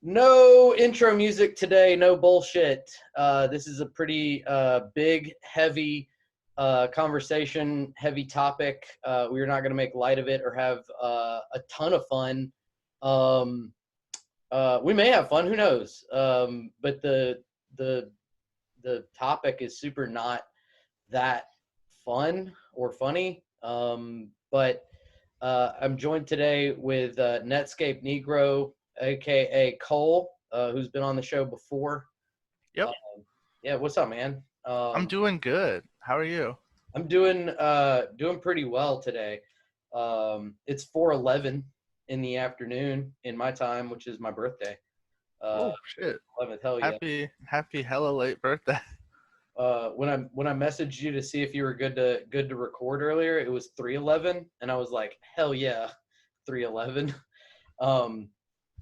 No intro music today, no bullshit. This is a pretty big, heavy conversation, heavy topic. We are not going to make light of it or have a ton of fun. Um, we may have fun, who knows? But the the topic is super not that fun or funny. But I'm joined today with Netscape Negro, aka Cole, who's been on the show before. Yep, Uh, yeah, what's up, man? I'm doing good. How are you? I'm doing pretty well today. It's 4:11 in the afternoon in my time, which is my birthday. Uh, Oh shit! 11th, hell yeah. Happy hella late birthday. When I messaged you to see if you were good to record earlier, it was 3:11, and I was like, hell yeah, 3:11. Um,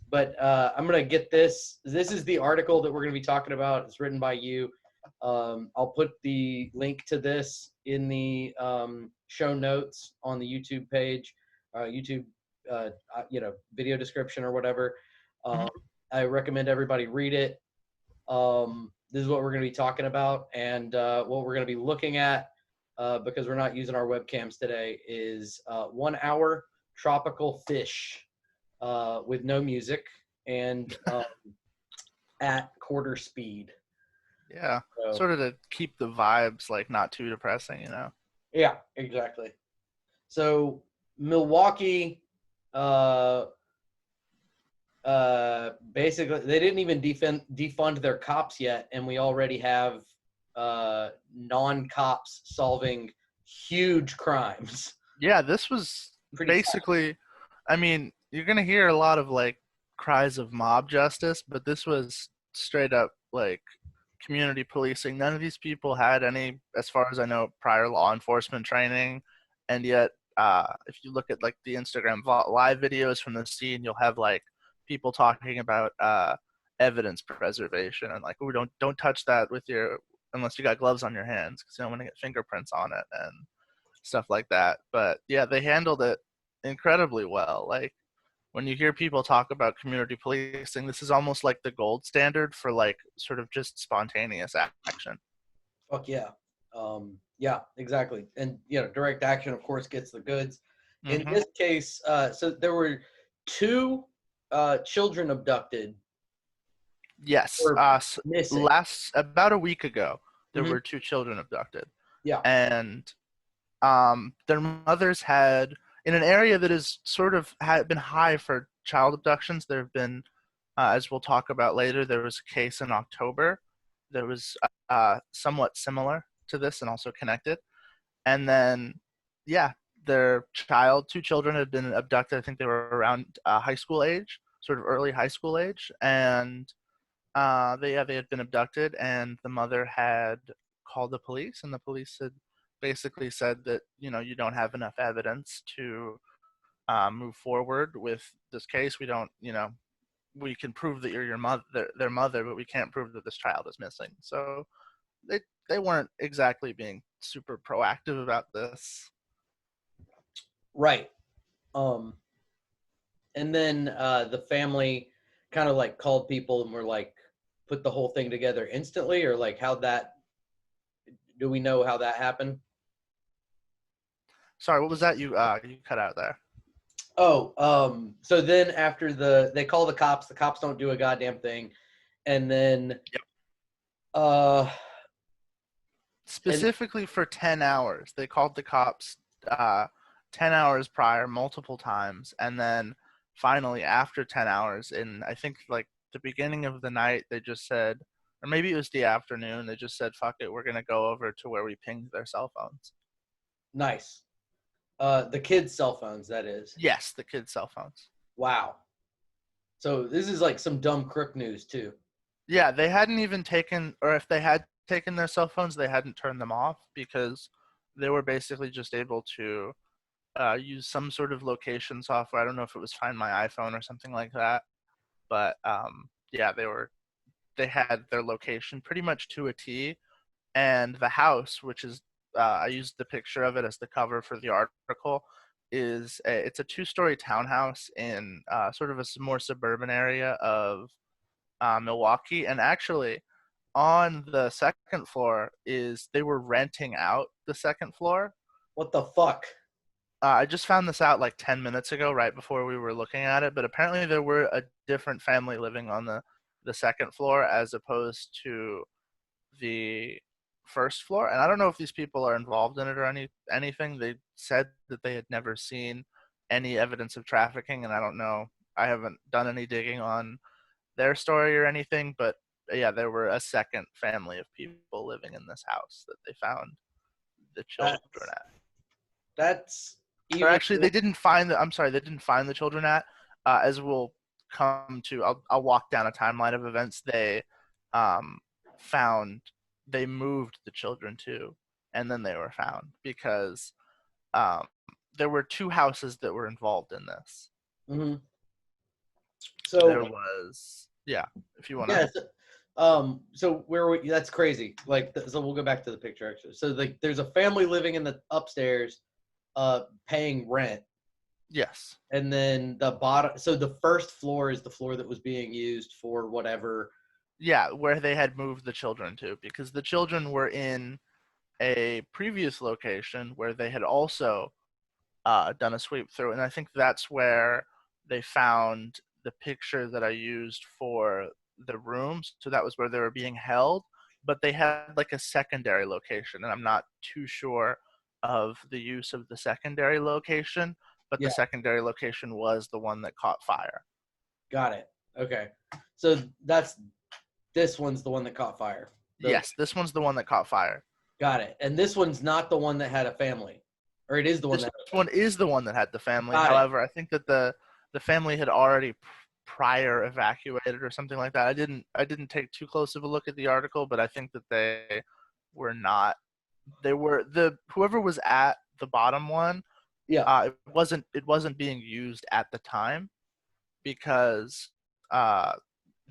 but I'm gonna get this. This is the article that we're gonna be talking about. It's written by you. I'll put the link to this in the show notes on the YouTube page, YouTube, video description or whatever. Mhm. Um, I recommend everybody read it. This is what we're going to be talking about, and what we're going to be looking at, because we're not using our webcams today, is 1 hour tropical fish with no music and at quarter speed. Yeah, So sort of to keep the vibes like not too depressing. yeah, exactly. So Milwaukee, uh, basically, they didn't even defund their cops yet, and we already have non-cops solving huge crimes. Yeah, this was Pretty sad. basically. I mean, you're gonna hear a lot of like cries of mob justice, but this was straight up like community policing. None of these people had any, as far as I know, prior law enforcement training, and yet, if you look at like the Instagram live videos from the scene, you'll have like people talking about evidence preservation and like, oh, don't touch that with your unless you got gloves on your hands because you don't want to get fingerprints on it and stuff like that. But yeah, they handled it incredibly well. Like when you hear people talk about community policing, this is almost like the gold standard for like sort of just spontaneous action. Fuck yeah. Yeah, exactly. And direct action, of course, gets the goods. In Hmm. this case, so there were two children abducted Yes. or missing. Last about a week ago, there Hmm. were two children abducted, Yeah. and their mothers had in an area that is sort of had been high for child abductions. There have been, as we'll talk about later, there was a case in October that was somewhat similar to this and also connected. And then, yeah, two children had been abducted. I think they were around high school age, sort of early high school age, and they had been abducted, and the mother had called the police, and the police had basically said that you don't have enough evidence to move forward with this case. We can prove that you're their mother, but we can't prove that this child is missing. So they they weren't exactly being super proactive about this. Right. Um, and then the family kind of like called people and were like put the whole thing together instantly, or like how that, do we know how that happened? Sorry, what was that? You cut out there. Oh, so then after they call the cops don't do a goddamn thing, and then Yep. uh and Specifically for 10 hours. They called the cops uh, 10 hours prior multiple times. And then finally, after 10 hours, in I think like the beginning of the night, they just said, or maybe it was the afternoon, they just said, fuck it, we're going to go over to where we pinged their cell phones. nice. The kids' cell phones, that is. Yes, the kids' cell phones. Wow. So this is like some dumb crook news too. Yeah, they hadn't even taken, or if they had taken their cell phones, they hadn't turned them off because they were basically just able to use some sort of location software. I don't know if it was Find My iPhone or something like that, but yeah, they had their location pretty much to a T, and the house, which is I used the picture of it as the cover for the article, it's a two-story townhouse in sort of a more suburban area of Milwaukee, and actually on the second floor is they were renting out the second floor. What the fuck? I just found this out like 10 minutes ago, right before we were looking at it. But apparently, there were a different family living on the second floor as opposed to the first floor. And I don't know if these people are involved in it or anything. They said that they had never seen any evidence of trafficking, and I don't know. I haven't done any digging on their story or anything, but yeah, there were a second family of people living in this house that they found the children That's at. that's Or even actually, they didn't find the. I'm sorry, they didn't find the children at. As we'll come to, I'll walk down a timeline of events. They um, found they moved the children to, and then they were found because um, there were two houses that were involved in this. mhm. There So was, yeah, if you want to. yeah, so where we, that's crazy. Like, so we'll go back to the picture actually. So like, there's a family living in the upstairs, paying rent, Yes. and then the bottom. So the first floor is the floor that was being used for whatever. Yeah, where they had moved the children to, because the children were in a previous location where they had also done a sweep through, and I think that's where they found the picture that I used for the rooms. So that was where they were being held, but they had like a secondary location, and I'm not too sure of the use of the secondary location, but the Yeah, secondary location was the one that caught fire. got it. Okay, so that's this one's the one that caught fire. The Yes, this one's the one that caught fire. got it, and this one's not the one that had a family, or it is the one This that one is the one that had the family. got it. However, I think that the family had already prior evacuated or something like that. I didn't take too close of a look at the article, but I think that they were not. They were the whoever was at the bottom one. Yeah, It wasn't being used at the time because uh,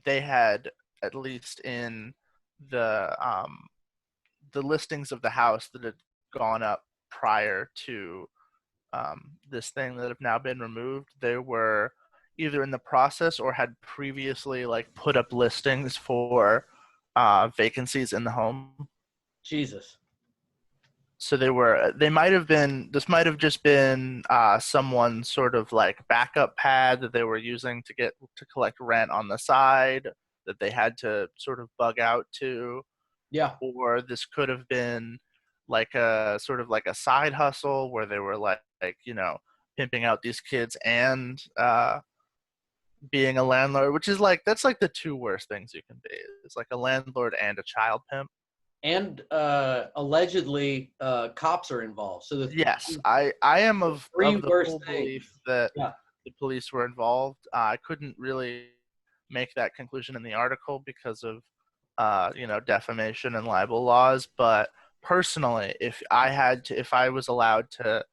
they had, at least in the um, the listings of the house that had gone up prior to this thing that have now been removed, they were either in the process or had previously like put up listings for vacancies in the home. Jesus. So they might have been, this might have just been someone's sort of like backup pad that they were using to collect rent on the side that they had to sort of bug out to, Yeah, or this could have been like a sort of like a side hustle where they were like pimping out these kids and being a landlord, which is like that's like the two worst things you can be. It's like a landlord and a child pimp. and allegedly cops are involved. So Yes, I am three of the worst full things. belief that Yeah, the police were involved. I couldn't really make that conclusion in the article because of defamation and libel laws, but personally, if I was allowed to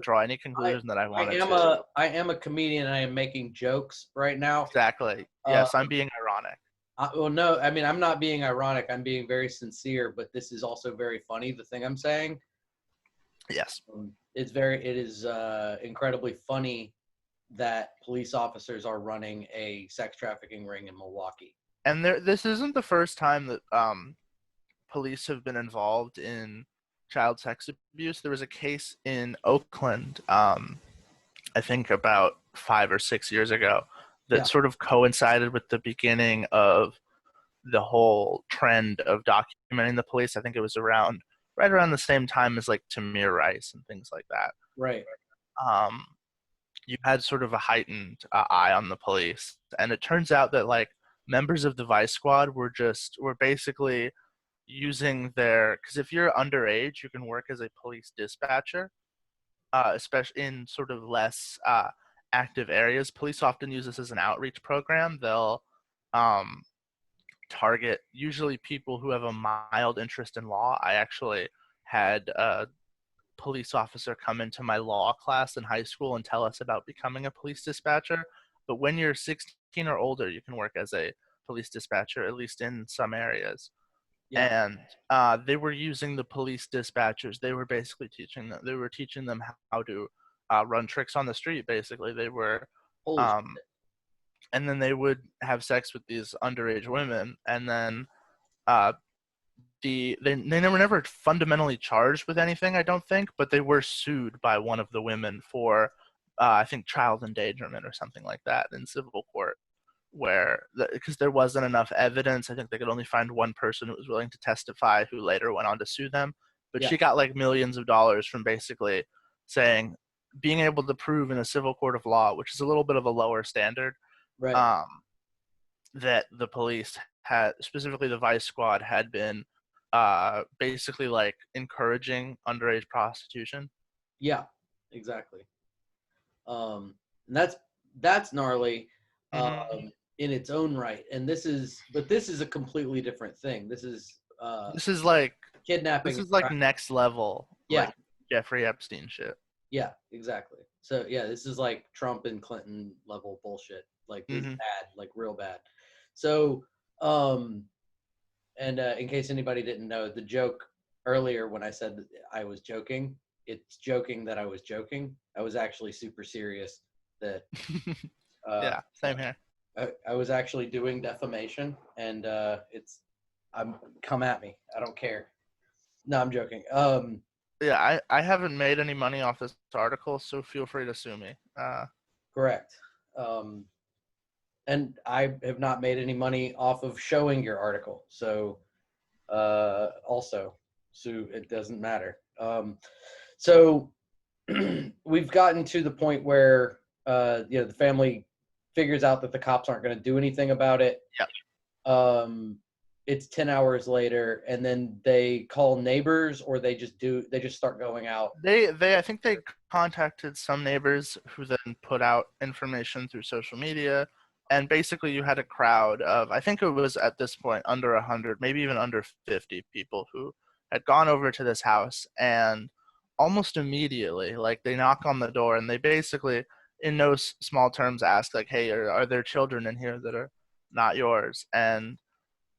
draw any I conclusion that I I wanted am to. a comedian. I am making jokes right now. Exactly. Uh, Yes, I'm being ironic. well, no, I mean, I'm not being ironic. I'm being very sincere, but this is also very funny. The thing I'm saying, Yes. it is incredibly funny that police officers are running a sex trafficking ring in Milwaukee. And this isn't the first time that police have been involved in child sex abuse. There was a case in Oakland, I think about 5 or 6 years ago, that Yeah, sort of coincided with the beginning of the whole trend of documenting the police. I think it was right around the same time as like Tamir Rice and things like that. right. Um, you had sort of a heightened eye on the police, and it turns out that like members of the Vice Squad were basically using their, because if you're underage, you can work as a police dispatcher, especially in sort of less active areas. Police often use this as an outreach program. They'll um, target usually people who have a mild interest in law. I actually had a police officer come into my law class in high school and tell us about becoming a police dispatcher. But when you're 16 or older, you can work as a police dispatcher, at least in some areas. Yeah. And they were using the police dispatchers. They were basically teaching them how to run tricks on the street. Basically, they were Holy um, shit. and then they would have sex with these underage women, and then uh, they were never fundamentally charged with anything, I don't think, but they were sued by one of the women for I think child endangerment or something like that in civil court, where because there wasn't enough evidence. I think they could only find one person who was willing to testify, who later went on to sue them. But Yeah. she got like millions of dollars from basically saying, being able to prove in a civil court of law, which is a little bit of a lower standard, Right. um, that the police had, specifically the Vice Squad, had been basically like encouraging underage prostitution. Yeah. Exactly. And that's gnarly, Mm-hmm. in its own right. And this is a completely different thing. This is This is like kidnapping. this is like next level, Yeah. like Jeffrey Epstein shit. Yeah. Exactly. So yeah, this is like Trump and Clinton level bullshit. Like this is Mm-hmm. bad, like real bad. So, and in case anybody didn't know, the joke earlier when I said that I was joking, it's joking that I was joking. I was actually super serious that Yeah, same here. I was actually doing defamation, and I'm come at me. I don't care. No, I'm joking. Yeah, I haven't made any money off this article, so feel free to sue me. Correct. Um, and I have not made any money off of showing your article. So also, so it doesn't matter. So we've gotten to the point where the family figures out that the cops aren't going to do anything about it. Yep. It's 10 hours later, and then they call neighbors, or they just start going out. They I think they contacted some neighbors who then put out information through social media, and basically you had a crowd of, I think it was at this point under 100, maybe even under 50 people who had gone over to this house, and almost immediately, like, they knock on the door and they basically, in no small terms, ask like, "Hey, are there children in here that are not yours?" And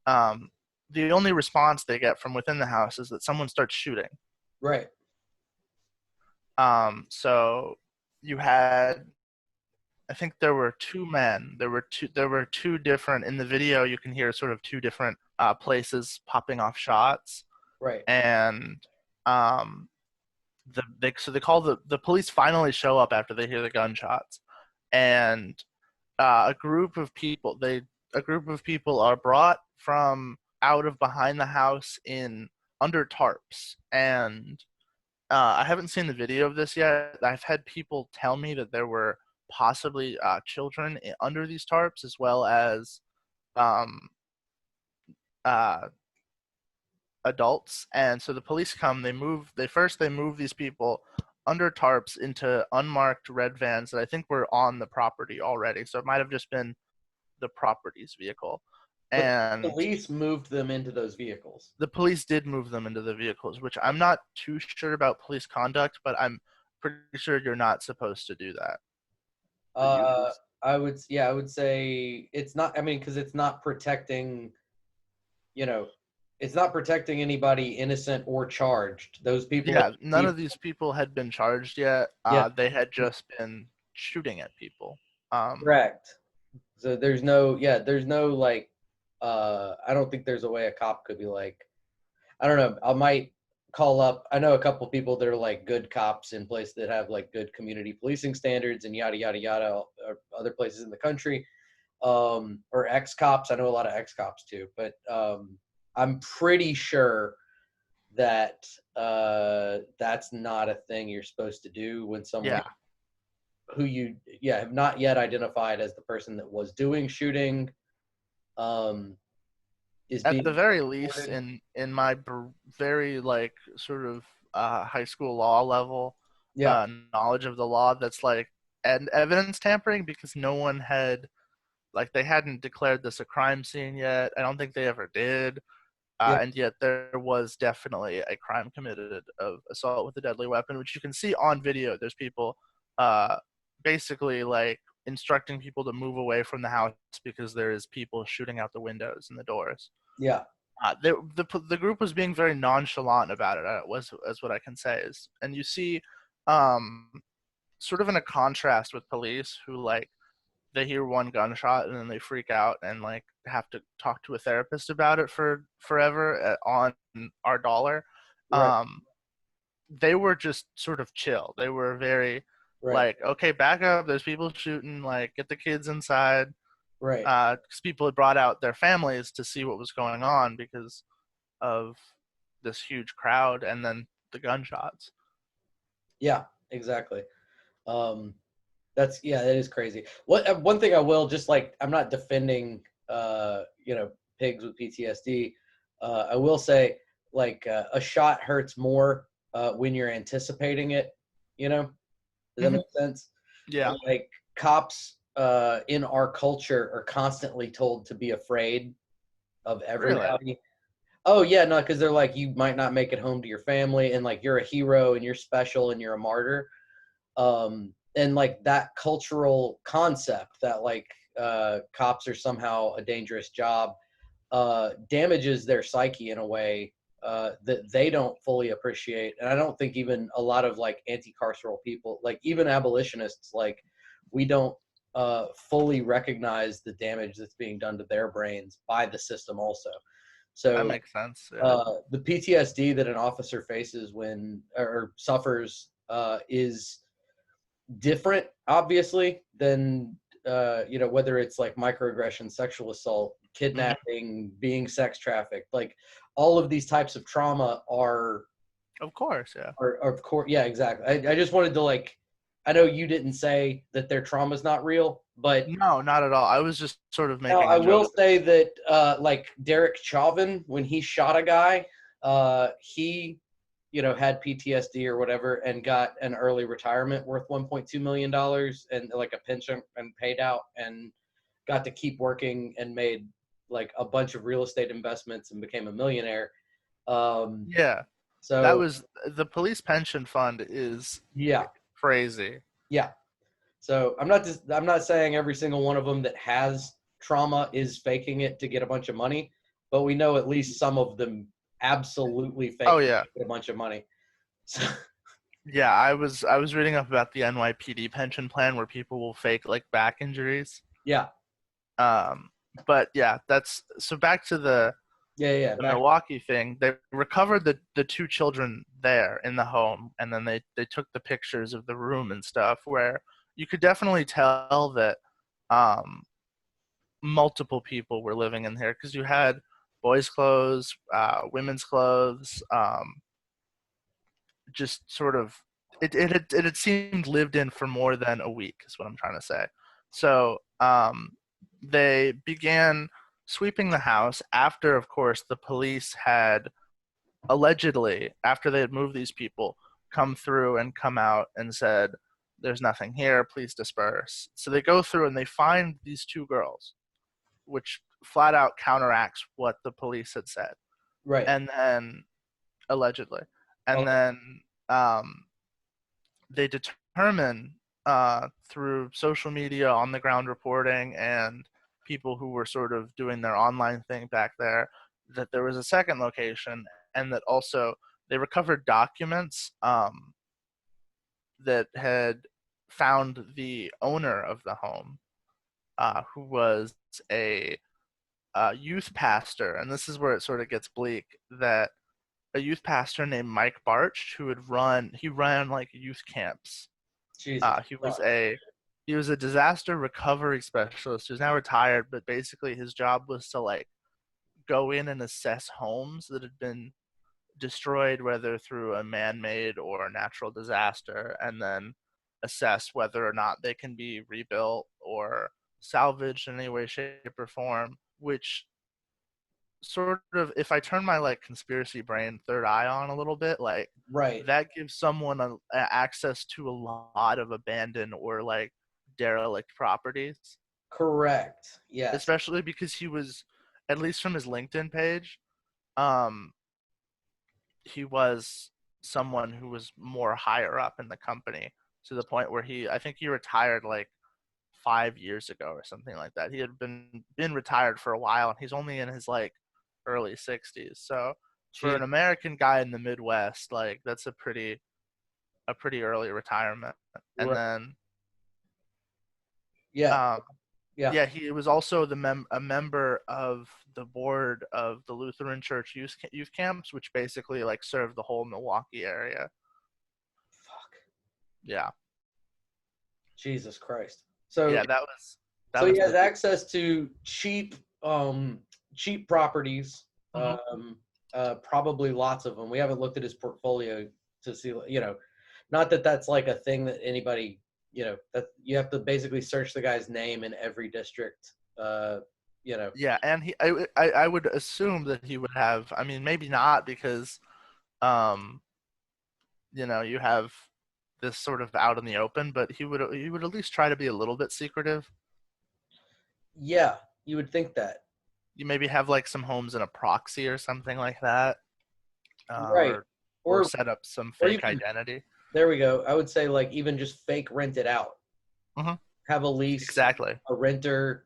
um, the only response they get from within the house is that someone starts shooting. Right. So you had, I think there were two men. There were two different, in the video. You can hear sort of two different places popping off shots, Right. and um, so they call the police. Finally show up after they hear the gunshots, and a group of people are brought from out of behind the house in under tarps, and I haven't seen the video of this yet. I've had people tell me that there were possibly children under these tarps, as well as um, uh, adults. And so the police come. They move these people under tarps into unmarked red vans that I think were on the property already. So it might have just been the property's vehicle. But the And police moved them into those vehicles. the police did move them into the vehicles, which I'm not too sure about police conduct, but I'm pretty sure you're not supposed to do that. Uh, I would say it's not. I mean, because you know, it's not protecting anybody innocent or charged. Those people. Yeah, none of these people had been charged yet. Yeah. They had just been shooting at people. Correct. So there's no like, I don't think there's a way a cop could be like, I don't know. I might call up. I know a couple people that are like good cops in places that have like good community policing standards and yada yada yada, or other places in the country, or ex cops. I know a lot of ex cops too, but I'm pretty sure that that's not a thing you're supposed to do when someone Yeah, who you have not yet identified as the person that was doing shooting um, is at being the very least, reported. in my very like sort of high school law level Yeah, knowledge of the law, that's like and evidence tampering, because no one had, like, they hadn't declared this a crime scene yet. I don't think they ever did. yeah, And yet there was definitely a crime committed of assault with a deadly weapon, which you can see on video. There's people uh, basically like instructing people to move away from the house because there is people shooting out the windows and the doors. yeah, The group was being very nonchalant about it. Was as what I can say is, and you see, um, sort of in a contrast with police who like they hear one gunshot and then they freak out and like have to talk to a therapist about it for forever on our dollar. Right. Um, they were just sort of chill. They were very Right. like, okay, back up. There's people shooting. Like, get the kids inside. Right. Because people had brought out their families to see what was going on because of this huge crowd and then the gunshots. Yeah, exactly. Um, that's yeah, that is crazy. What one thing I will just like, I'm not defending pigs with PTSD. I will say like a shot hurts more when you're anticipating it. You know, does that Hmm. make sense? Yeah, Like cops in our culture are constantly told to be afraid of really. everybody. Oh yeah, no, because they're like you might not make it home to your family, and like you're a hero and you're special and you're a martyr. And like that cultural concept that like cops are somehow a dangerous job damages their psyche in a way that they don't fully appreciate. And I don't think even a lot of like anti-carceral people, like even abolitionists, like we don't fully recognize the damage that's being done to their brains by the system also. That So makes sense. Yeah. the PTSD that an officer faces when or suffers is different, obviously, than whether it's like microaggression, sexual assault, Hmm. kidnapping, being sex trafficked. Like all of these types of trauma Of course. Yeah. are of course, yeah, exactly. I just wanted to like, I know you didn't say that their trauma is not real, but No, not at all. I was just sort of now making I a will joke. say that like Derek Chauvin, when he shot a guy, he had PTSD or whatever and got an early retirement worth $1.2 million and like a pension and paid out and got to keep working and made like a bunch of real estate investments and became a millionaire. Um, Yeah, that so was the police pension fund is yeah, crazy. yeah. So I'm not saying every single one of them that has trauma is faking it to get a bunch of money, but we know at least some of them absolutely fake Oh it yeah. to get a bunch of money. So Yeah, I was reading up about the NYPD pension plan where people will fake like back injuries. yeah, Um, but yeah, that's so back to yeah. the Back Milwaukee thing. They recovered the two children there in the home, and then they took the pictures of the room and stuff where you could definitely tell that um, multiple people were living in here because you had boys' clothes, women's clothes, just sort of it had seemed lived in for more than a week is what I'm trying to say. So they began sweeping the house after, of course, the police had allegedly, after they had moved these people, come through and come out and said, "There's nothing here. Please disperse." So they go through and they find these two girls, which flat out counteracts what the police had said, right. and then allegedly, and Okay. then they determine through social media, on the ground reporting, and people who were sort of doing their online thing back there that there was a second location, and that also they recovered documents that had found the owner of the home, who was a youth pastor, and this is where it sort of gets bleak. That a youth pastor named Mike Barch, who he ran like youth camps. Jesus He was Christ. a disaster recovery specialist who's now retired, but basically his job was to like go in and assess homes that had been destroyed, whether through a man-made or natural disaster, and then assess whether or not they can be rebuilt or salvaged in any way, shape, or form. Which sort of, if I turn my like conspiracy brain third eye on a little bit, like Right. that gives someone access to a lot of abandoned or like derelict properties, Correct. Yes. especially because he was, at least from his LinkedIn page, um, he was someone who was more higher up in the company, to the point where I think he retired like 5 years ago or something like that. He had been retired for a while, and he's only in his like early 60s. So for Jeez. an American guy in the Midwest, like that's a pretty early retirement. And Right. then Yeah. Yeah. Yeah, he was also a member of the board of the Lutheran Church youth camps, which basically like served the whole Milwaukee area. Fuck. Yeah, Jesus Christ. So yeah, that so he was has the access to cheap properties. Mhm. Probably lots of them. We haven't looked at his portfolio to see, not that that's like a thing that anybody, that you have to basically search the guy's name in every district. You know, Yeah, and I would assume that he would have. I mean, maybe not because um you have this sort of out in the open, but he would at least try to be a little bit secretive. yeah, you would think that. You maybe have like some homes in a proxy or something like that, Right. or Or set up some or fake even identity. there we go. I would say like even just fake rent it out. Hmm. Have a lease, Exactly. a renter,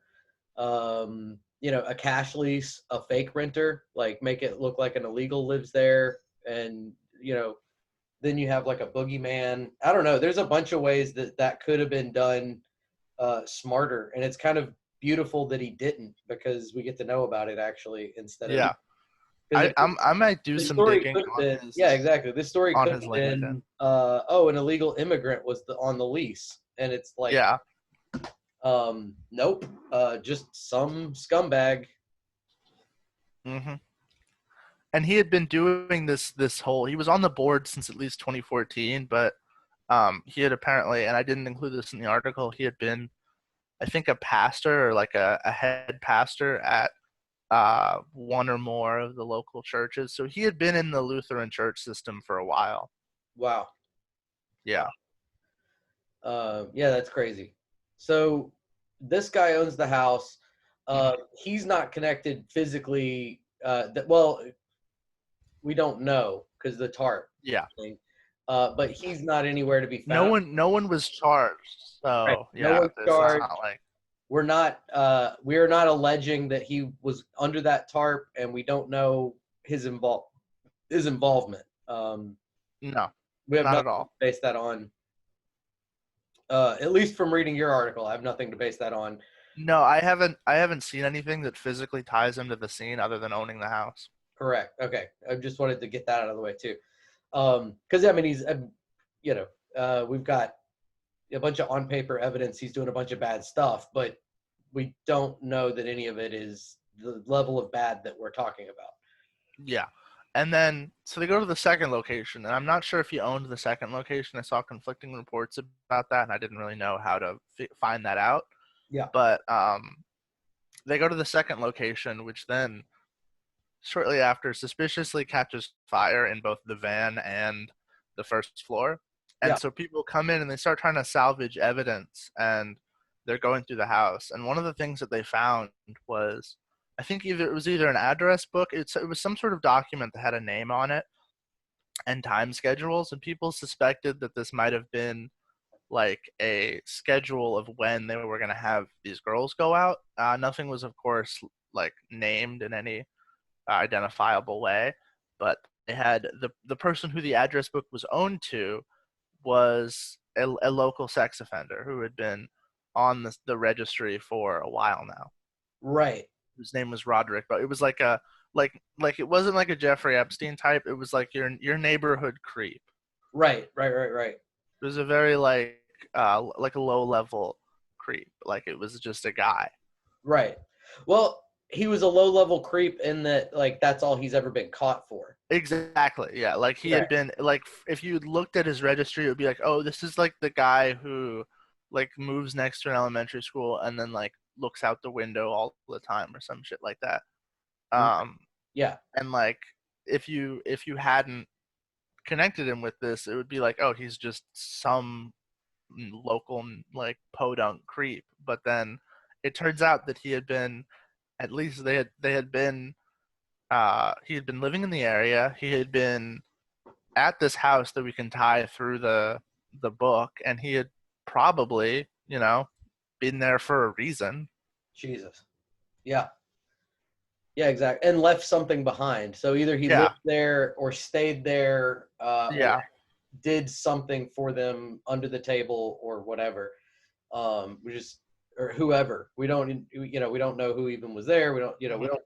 a cash lease, a fake renter, like make it look like an illegal lives there, and then you have like a boogeyman. I don't know. There's a bunch of ways that could have been done smarter, and it's kind of beautiful that he didn't because we get to know about it actually instead of Yeah, because I might do this some story digging could have been yeah exactly this story on could his have LinkedIn. been an illegal immigrant was on the lease, and it's like Yeah. nope, just some scumbag. Hmm. And he had been doing this whole. He was on the board since at least 2014, but he had apparently, and I didn't include this in the article, he had been, I think, a pastor or like a head pastor at one or more of the local churches. So he had been in the Lutheran church system for a while. Wow. Yeah. Yeah, that's crazy. So this guy owns the house. Hmm. He's not connected physically. Well, we don't know because the tarp Yeah. thing. But he's not anywhere to be No found. one, no one was charged. Right. So No yeah, one's this is charged. not like. We are not alleging that he was under that tarp, and we don't know his involvement. No, We have not at nothing to all. base that on. At least from reading your article, I have nothing to base that on. No, I haven't seen anything that physically ties him to the scene other than owning the house. Correct. Okay. I just wanted to get that out of the way too. Because I mean, we've got a bunch of on paper evidence he's doing a bunch of bad stuff, but we don't know that any of it is the level of bad that we're talking about. Yeah. And then, so they go to the second location, and I'm not sure if he owned the second location. I saw conflicting reports about that, and I didn't really know how to find that out. Yeah. But they go to the second location, which then shortly after suspiciously catches fire in both the van and the first floor. Yeah. And so people come in and they start trying to salvage evidence, and they're going through the house. And one of the things that they found was, I think it was either an address book, it was some sort of document that had a name on it and time schedules. And people suspected that this might have been like a schedule of when they were going to have these girls go out. Nothing was, of course, like named in any identifiable way, but they had the person who the address book was owned to was a local sex offender who had been on the registry for a while now. Right. His name was Roderick, but it was like a like it wasn't like a Jeffrey Epstein type. It was like your neighborhood creep. Right. Right. Right. Right. It was a very like a low level creep. Like it was just a guy. Right. Well, he was a low level creep in that, like, that's all he's ever been caught for. Exactly. Yeah. Like he Right. had been like if you looked at his registry, it would be like, oh, this is like the guy who like moves next to an elementary school and then like looks out the window all the time or some shit like that. Um, Yeah. and like if you hadn't connected him with this, it would be like, oh, he's just some local like podunk creep. But then it turns out that he had been at least they had been he had been living in the area. He had been at this house that we can tie through the book, and he had probably, been there for a reason. Jesus. Yeah. Yeah, exactly. And left something behind. So either he Yeah, lived there or stayed there, or yeah, did something for them under the table or whatever. Which is or whoever. We don't know who even was there. We don't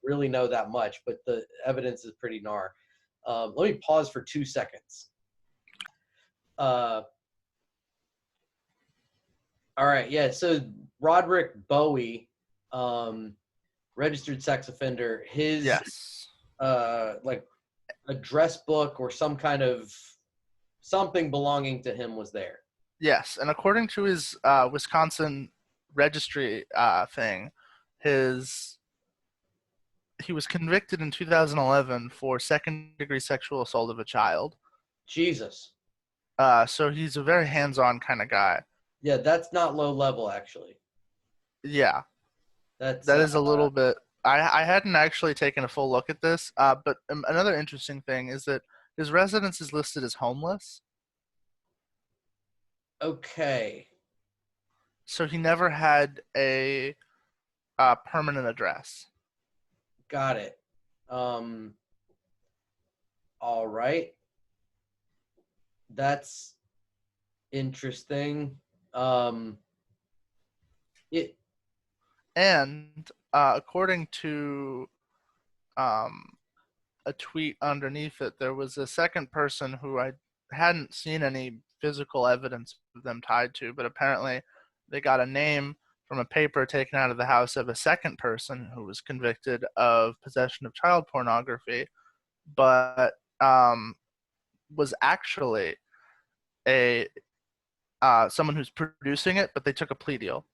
really know that much, but the evidence is pretty gnar. Let me pause for 2 seconds. All right, yeah. So Roderick Bowie, registered sex offender. His Yes. like address book or some kind of something belonging to him was there. Yes, and according to his Wisconsin registry thing, he was convicted in 2011 for second-degree sexual assault of a child. Jesus. So he's a very hands-on kind of guy. Yeah, that's not low level actually. Yeah, That's that is a little bit. I hadn't actually taken a full look at this, but another interesting thing is that his residence is listed as homeless. okay. So he never had a permanent address. Got it. All right. That's interesting. It And according to a tweet underneath it, there was a second person who I hadn't seen any physical evidence of them tied to, but apparently they got a name from a paper taken out of the house of a second person who was convicted of possession of child pornography, but was actually a someone who's producing it, but they took a plea deal.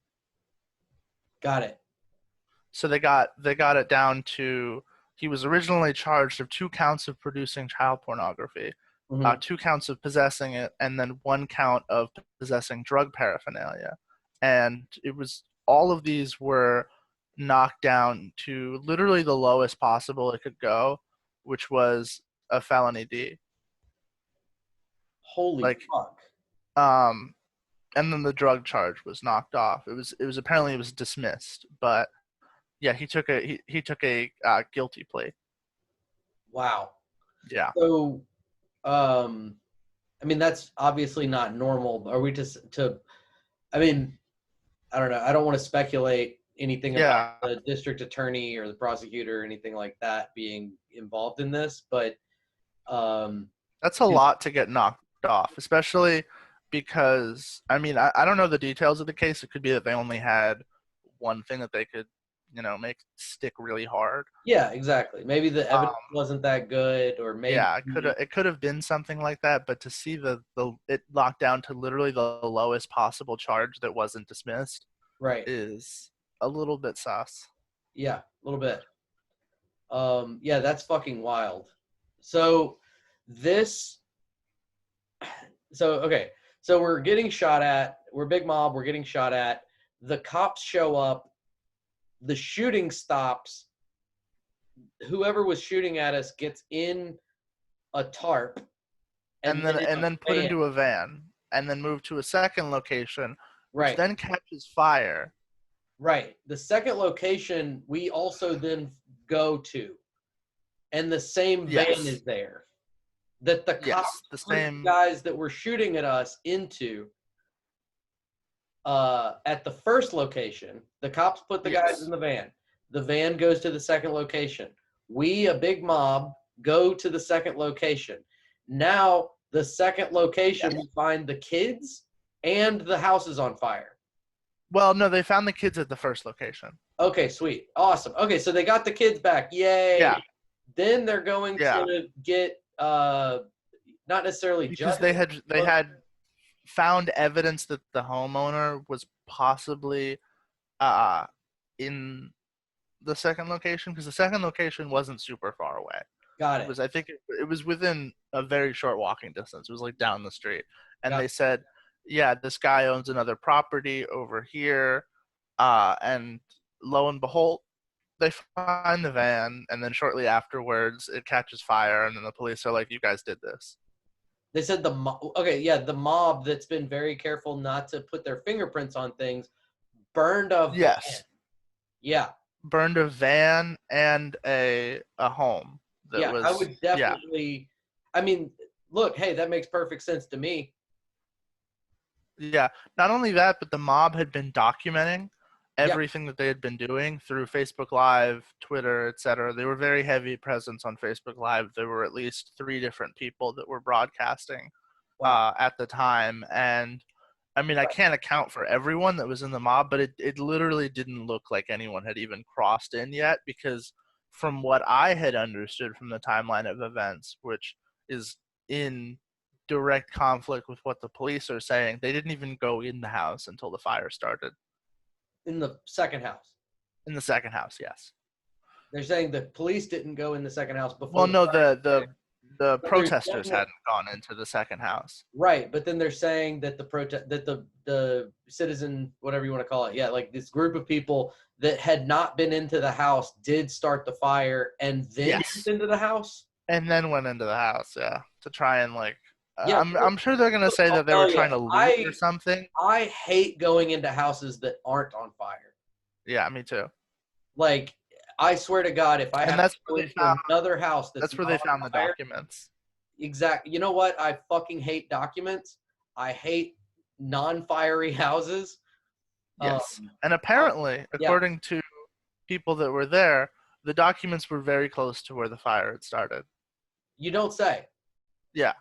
got it. So they got it down to he was originally charged of 2 counts of producing child pornography, Mhm. 2 counts of possessing it, and then 1 count of possessing drug paraphernalia. And it was all of these were knocked down to literally the lowest possible it could go, which was a felony D. Holy Like, fuck. um, and then the drug charge was knocked off. It was apparently it was dismissed, but yeah, he took a guilty plea. Wow. Yeah. So, I mean, that's obviously not normal. Are we I mean, I don't know. I don't want to speculate anything about Yeah. the district attorney or the prosecutor or anything like that being involved in this, but um, That's a lot to get knocked off, especially because I mean I don't know the details of the case. It could be that they only had one thing that they could, make stick really hard. yeah, exactly. Maybe the Um, evidence wasn't that good, or maybe yeah, it could have been something like that, but to see the it locked down to literally the lowest possible charge that wasn't dismissed right. is a little bit sus. Yeah, a little bit. Yeah, that's fucking wild. So this, okay, so we're getting shot at. We're a big mob. We're getting shot at. The cops show up. The shooting stops. Whoever was shooting at us gets in a tarp, and then in And a then put van. into a van and then moved to a second location, which Right, then catches fire. right. The second location we also then go to, and the same van Yes. is there that the cops Yes, the put the same. guys that were shooting at us into. At the first location, the cops put the guys Yes. in the van. The van goes to the second location. We, a big mob, go to the second location. Now, the second location, Yes. we find the kids and the house is on fire. Well, no, they found the kids at the first location. Okay, sweet. Awesome. Okay, so they got the kids back. Yay. Yeah. Then they're going Yeah. to get not necessarily Because justice. they had found evidence that the homeowner was possibly uh in the second location, because the second location wasn't super far away. Got It it. was, I think it was within a very short walking distance. It was like down the street. And Got they said, yeah, this guy owns another property over here. And lo and behold, they find the van, and then shortly afterwards, it catches fire, and then the police are like, "You guys did this." They said the mob that's been very careful not to put their fingerprints on things burned a van. Yes, Yeah, burned a van and a home that yeah, I was, would yeah, definitely. I mean, look, hey, that makes perfect sense to me. yeah. Not only that, but the mob had been documenting everything that they had been doing through Facebook Live, Twitter, etc. They were very heavy presence on Facebook Live. There were at least 3 different people that were broadcasting Wow. at the time. And I mean, I can't account for everyone that was in the mob, but it literally didn't look like anyone had even crossed in yet, because from what I had understood from the timeline of events, which is in direct conflict with what the police are saying, they didn't even go in the house until the fire started. In the second house. In the second house, yes. They're saying the police didn't go in the second house before. Well, no, fire. the But protesters hadn't gone into the second house. Right, but then they're saying that the citizen, whatever you want to call it, yeah, like this group of people that had not been into the house did start the fire and then Yes. went into the house. And then went into the house, yeah, to try and like. Yeah, I'm sure they're gonna say that they were trying to loot or something. I hate going into houses that aren't on fire. Yeah, me too. Like, I swear to God, if I And have that's to go where they into found, another house that's where they found the documents. Exactly. You know what? I fucking hate documents. I hate non-fiery houses. Yes. And apparently, according to people that were there, the documents were very close to where the fire had started. You don't say. Yeah.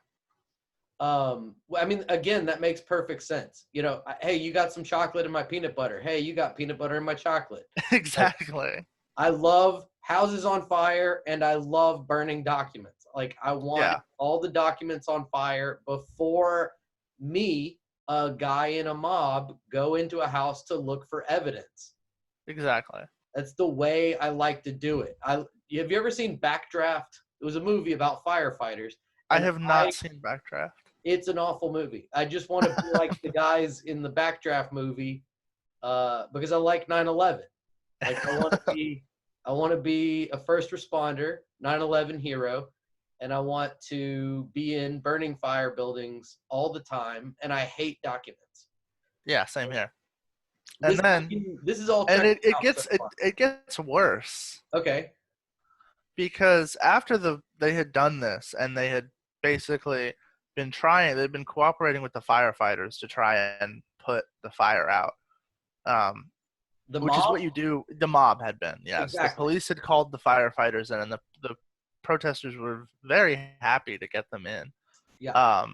I mean, again, that makes perfect sense. You know, hey, you got some chocolate in my peanut butter. Hey, you got peanut butter in my chocolate. Exactly. Like, I love houses on fire and I love burning documents. Like, I want all the documents on fire before me, a guy in a mob, go into a house to look for evidence. Exactly. That's the way I like to do it. Have you ever seen Backdraft? It was a movie about firefighters. I have not seen Backdraft. It's an awful movie. I just want to be like the guys in the Backdraft movie because I like 9/11. Like, I want to be a first responder, 9/11 hero, and I want to be in burning fire buildings all the time. And I hate documents. Yeah, same here. And this is all. And it gets worse. Okay. Because after they had done this and they had basically they'd been cooperating with the firefighters to try and put the fire out. Which is what you do. The mob had been, yes. Exactly. The police had called the firefighters in, and the protesters were very happy to get them in. Yeah.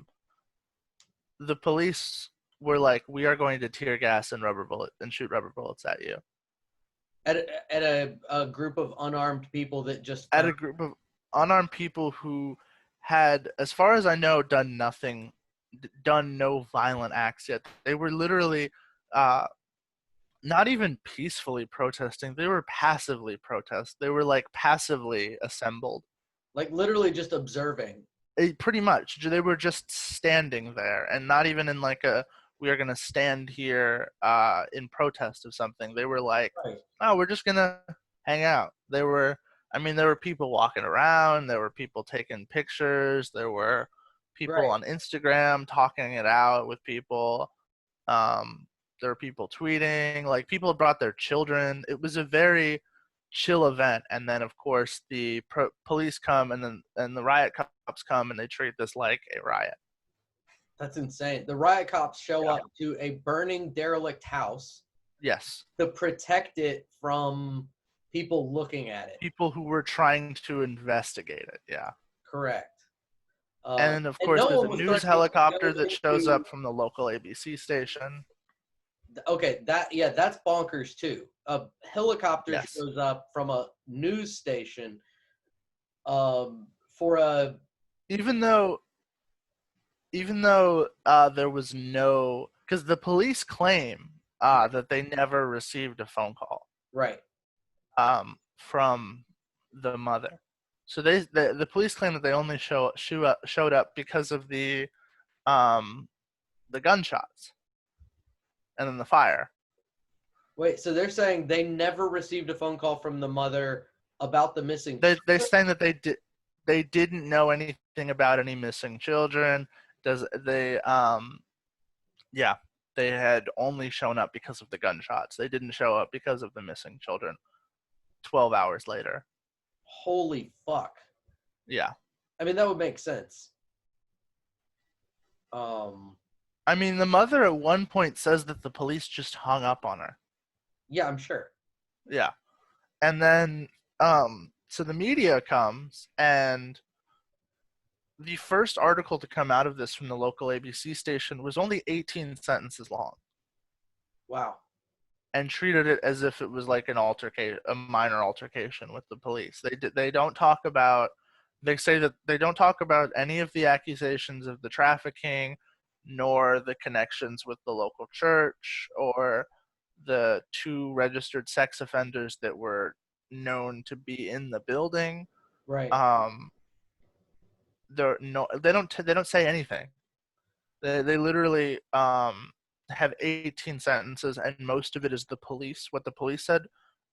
The police were like, "We are going to tear gas and shoot rubber bullets at you." At a group of unarmed people that just at a group of unarmed people who had, as far as I know, done no violent acts yet. They were literally not even peacefully protesting. They were passively protest. They were like passively assembled. Like literally just observing. Pretty much. They were just standing there and not even in like we are going to stand here in protest of something. They were like, oh, we're just going to hang out. There were people walking around. There were people taking pictures. There were people on Instagram talking it out with people. There were people tweeting. Like, people had brought their children. It was a very chill event. And then, of course, the police come and the riot cops come and they treat this like a riot. That's insane. The riot cops show up to a burning derelict house. Yes. To protect it from people looking at it. People who were trying to investigate it, yeah. Correct. And of course, there's a news helicopter that shows up from the local ABC station. Okay, that's bonkers too. A helicopter shows up from a news station for a... Even though there was no, because the police claim that they never received a phone call, right, from the mother. So the police claim that they only showed up because of the gunshots and then the fire. Wait, so they're saying they never received a phone call from the mother about the missing? They're saying that they didn't know anything about any missing children. They had only shown up because of the gunshots. They didn't show up because of the missing children 12 hours later. Holy fuck. Yeah. I mean, that would make sense. I mean, the mother at one point says that the police just hung up on her. Yeah, I'm sure. Yeah. And then, so the media comes, and the first article to come out of this from the local ABC station was only 18 sentences long, Wow. and treated it as if it was like a minor altercation with the police. They don't talk about. They say that they don't talk about any of the accusations of the trafficking, nor the connections with the local church, or the 2 registered sex offenders that were known to be in the building. Right. Um, they don't say anything. They literally have 18 sentences, and most of it is what the police said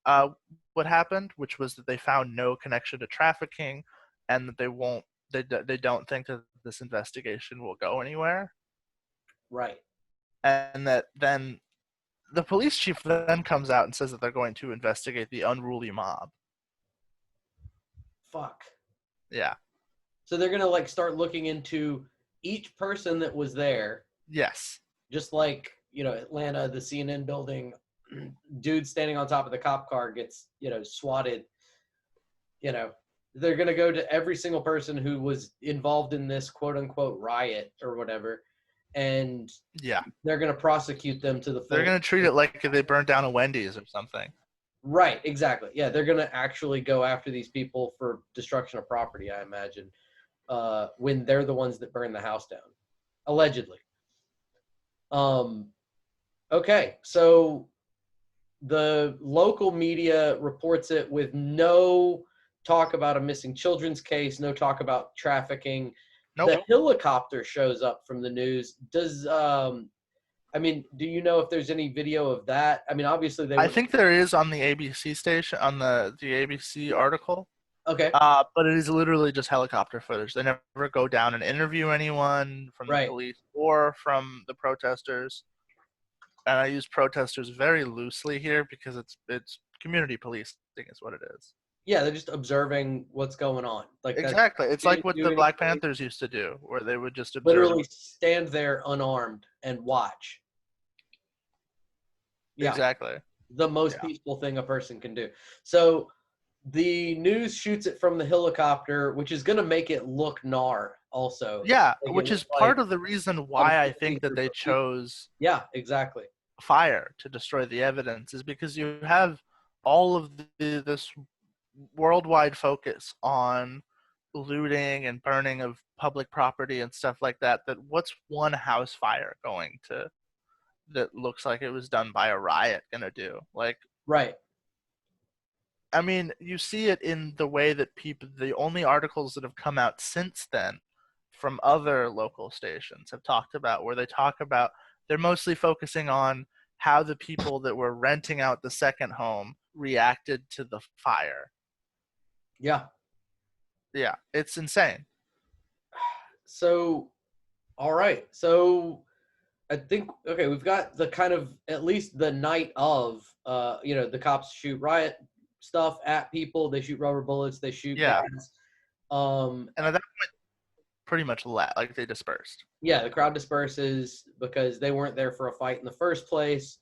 uh, what happened, which was that they found no connection to trafficking, and that they don't think that this investigation will go anywhere. Right. And that then the police chief then comes out and says that they're going to investigate the unruly mob. Fuck. Yeah. So they're gonna like start looking into each person that was there, Yes. just like Atlanta, the CNN building, dude standing on top of the cop car gets swatted. They're gonna go to every single person who was involved in this quote unquote riot or whatever, and Yeah. they're gonna prosecute them to the full. They're going to treat it like if they burned down a Wendy's or something. Right, exactly. Yeah, they're gonna actually go after these people for destruction of property, I imagine, when they're the ones that burn the house down, allegedly. Okay, so the local media reports it with no talk about a missing children's case, no talk about trafficking. Nope. The helicopter shows up from the news. Do you know if there's any video of that? I mean, obviously I think there is on the ABC station, on the ABC article. Okay. But it is literally just helicopter footage. They never go down and interview anyone from the police or from the protesters. And I use protesters very loosely here because it's community policing is what it is. Yeah, they're just observing what's going on. Like exactly. It's like what the Black Panthers used to do, where they would just observe. Literally stand there unarmed and watch. Yeah. Exactly. The most peaceful thing a person can do. So the news shoots it from the helicopter, which is going to make it look gnar also. Yeah, which is part of the reason why I think that they chose exactly. fire to destroy the evidence, is because you have all of this worldwide focus on looting and burning of public property and stuff like that. That what's one house fire going to, that looks like it was done by a riot, gonna do? Like, right. I mean, you see it in the way that the only articles that have come out since then from other local stations have talked about, where they talk about, they're mostly focusing on how the people that were renting out the second home reacted to the fire. Yeah. Yeah, it's insane. So, all right. So I think, okay, we've got the kind of, at least the night of, the cops shoot riot stuff at people. They shoot rubber bullets. They shoot gas. And at that point, pretty much like they dispersed. Yeah, the crowd disperses because they weren't there for a fight in the first place.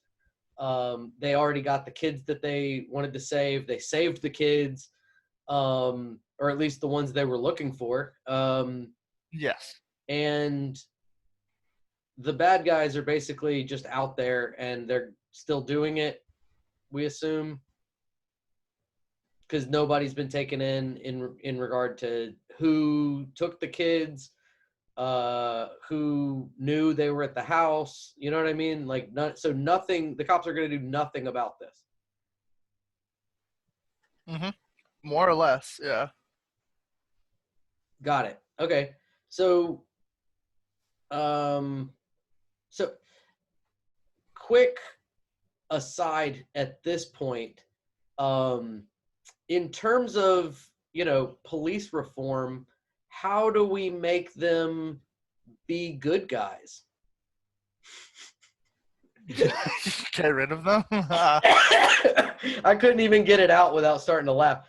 They already got the kids that they wanted to save. They saved the kids, or at least the ones they were looking for. Yes. And the bad guys are basically just out there, and they're still doing it, we assume, because nobody's been taken in regard to who took the kids, who knew they were at the house. You know what I mean? Like, nothing. The cops are going to do nothing about this. Mm-hmm. More or less, yeah. Got it. Okay. So, quick aside at this point, in terms of, police reform, how do we make them be good guys? Get rid of them? I couldn't even get it out without starting to laugh.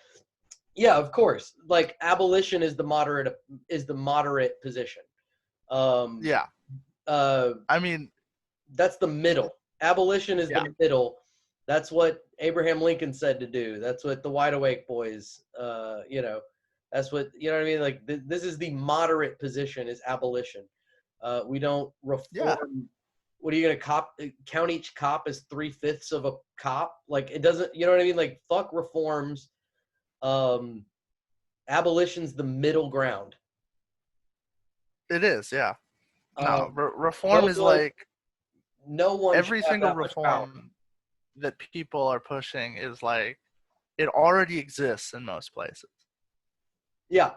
Yeah, of course. Like, abolition is the moderate position. I mean, that's the middle. Abolition is the middle. That's what Abraham Lincoln said to do. That's what the Wide Awake boys, that's what, you know what I mean? Like, this is the moderate position, is abolition. We don't Yeah. reform. What are you going to count each cop as 3/5 of a cop? Like, it doesn't, you know what I mean? Like, fuck reforms. Abolition's the middle ground. It is, yeah. No, Um, reform no is one, like no one should every have single that much power. reform that people are pushing is like it already exists in most places. Yeah,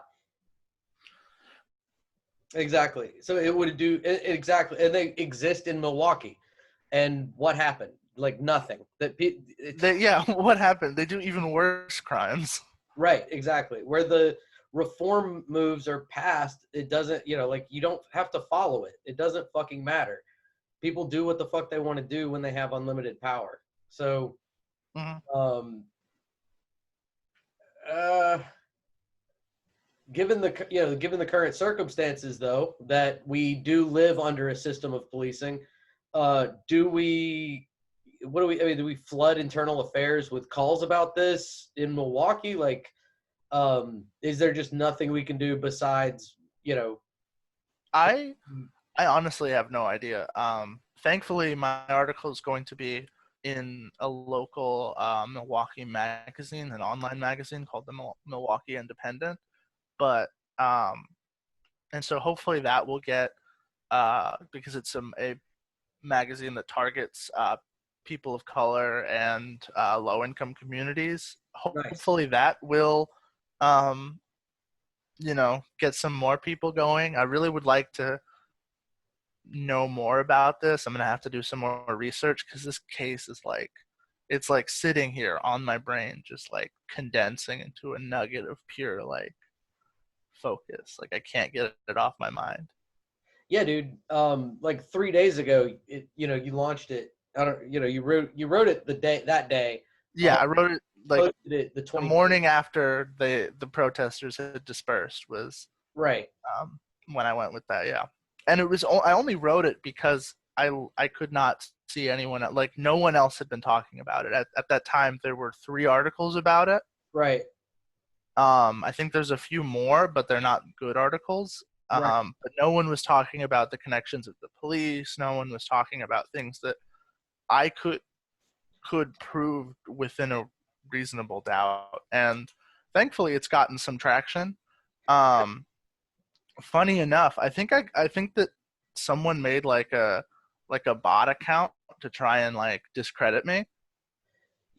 exactly. So it would do exactly, and they exist in Milwaukee. And what happened? Like nothing. Yeah, what happened? They do even worse crimes. Right, exactly. Where the reform moves are passed, it doesn't, like, you don't have to follow it. It doesn't fucking matter. People do what the fuck they want to do when they have unlimited power. So, Mm-hmm. um, uh, given the current circumstances, though, that we do live under a system of policing, do we? What do we? I mean, do we flood internal affairs with calls about this in Milwaukee? Like, is there just nothing we can do besides, I honestly have no idea. Thankfully, my article is going to be in a local Milwaukee magazine, an online magazine called the Milwaukee Independent. But and so hopefully that will get because it's a magazine that targets people of color and low-income communities. nice. Hopefully that will, um, get some more people going. I really would like to know more about this. I'm gonna have to do some more research because this case is like, it's like sitting here on my brain, just like condensing into a nugget of pure like focus. Like I can't get it off my mind. Yeah, dude. Like 3 days ago, you launched it. I don't, you wrote it that day. Yeah, I wrote it like Posted it the the 20th. morning after the protesters had dispersed was Right. when I went with that. Yeah, and it was I only wrote it because I could not see anyone like no one else had been talking about it at that time. There were 3 articles about it. Right. I think there's a few more, but they're not good articles. Right. But no one was talking about the connections of the police. No one was talking about things that I could prove within a reasonable doubt. And thankfully, it's gotten some traction. Funny enough, I think that someone made like a bot account to try and like discredit me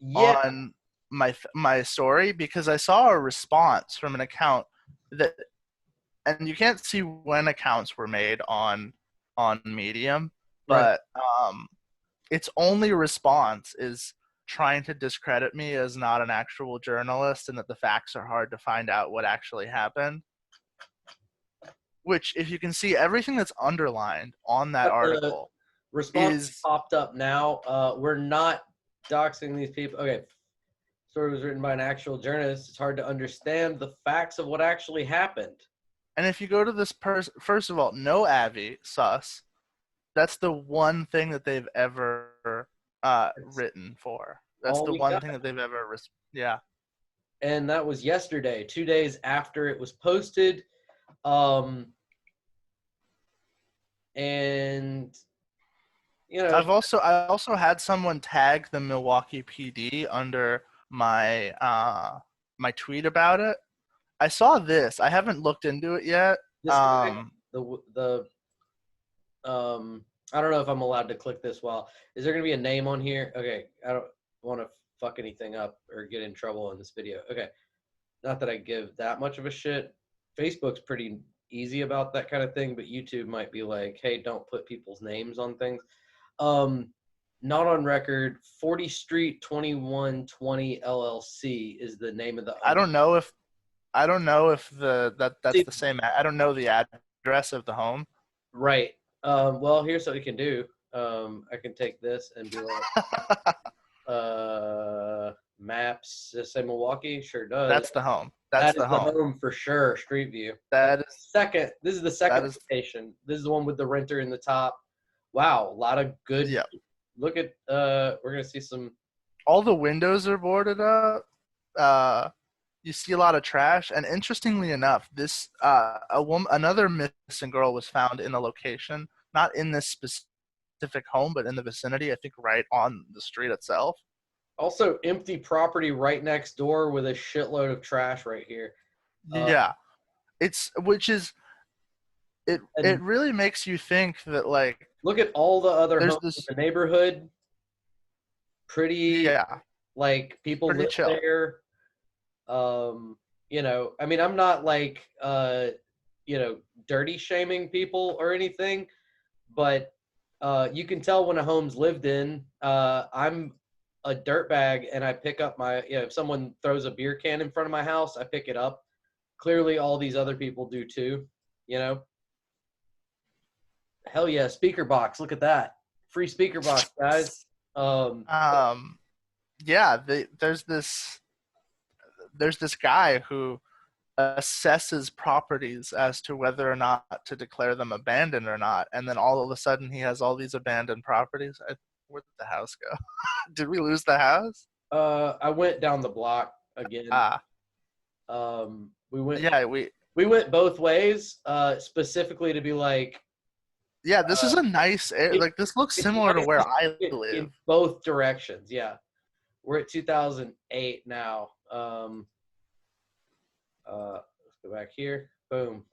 Yeah. on my story because I saw a response from an account that, and you can't see when accounts were made on Medium, Right. but its only response is trying to discredit me as not an actual journalist and that the facts are hard to find out what actually happened. Which, if you can see, everything that's underlined on that But the article response is popped up now. We're not doxing these people. Okay. Story was written by an actual journalist. It's hard to understand the facts of what actually happened. and if you go to this first of all, no Avi sus. That's the one thing that they've ever That's written for. That's all the we one got. thing that they've ever yeah. And that was yesterday, 2 days after it was posted. Um, and I also had someone tag the Milwaukee PD under my my tweet about it. I saw this. I haven't looked into it yet. this guy, the I don't know if I'm allowed to click this. Well, is there gonna be a name on here? Okay, I don't want to fuck anything up or get in trouble in this video. Okay, not that I give that much of a shit. Facebook's pretty easy about that kind of thing, but YouTube might be like, hey, don't put people's names on things. Um, Not on record. 40 Street 2120 LLC is the name of the I owner. don't know if that's See, the same. I don't know the address of the home. right. Well, here's what we can do. I can take this and be like, maps. Does it say Milwaukee? Sure does. That's the home. That's That is the the home. home for sure. Street View. That is Second. This is the second location. This is the one with the renter in the top. Wow, a lot of good. yeah. Look at. We're gonna see some. all the windows are boarded up. Uh, you see a lot of trash, and interestingly enough, this another missing girl was found in a location, not in this specific home, but in the vicinity. I think right on the street itself. Also, empty property right next door with a shitload of trash right here. Uh, Yeah, it's which is it. It and really makes you think that like look at all the other there's homes in this. the neighborhood. Pretty, Yeah, like, people pretty live chill. there. I mean, I'm not like dirty shaming people or anything, but you can tell when a home's lived in. I'm a dirtbag, and I pick up if someone throws a beer can in front of my house, I pick it up. Clearly, all these other people do too. You know, hell yeah, speaker box. Look at that, free speaker box, guys. Um, Um, yeah, there's this guy who assesses properties as to whether or not to declare them abandoned or not, and then all of a sudden he has all these abandoned properties. Where did the house go? Did we lose the house? I went down the block again. Ah, We went yeah, we went both ways, specifically to be like, yeah. This is uh, a nice it, like this looks it's similar to nice where to I see it live. in both directions. Yeah, we're at 2008 now. Let's go back here. Boom.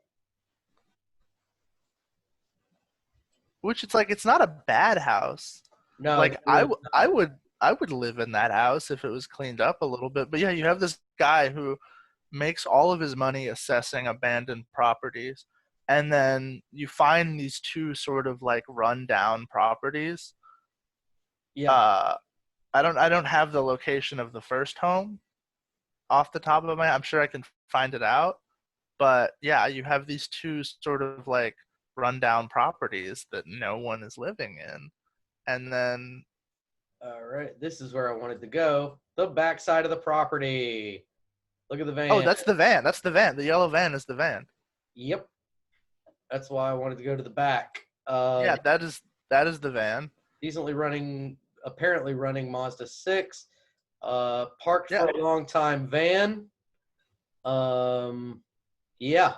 Which it's like it's not a bad house. No, Like it's really not. I would live in that house if it was cleaned up a little bit. But yeah, you have this guy who makes all of his money assessing abandoned properties, and then you find these two sort of like rundown properties. Yeah. Uh, I don't have the location of the first home off the top of my. I'm sure I can find it out. But yeah, you have these two sort of like rundown properties that no one is living in, and then All right. This is where I wanted to go. The back side of the property. Look at the oh, van. that's the van. That's the van. The yellow van is the van. Yep. That's why I wanted to go to the back. Yeah, that is the van. Decently running, apparently running Mazda 6. Parked Yeah, for a long time van. Um, yeah.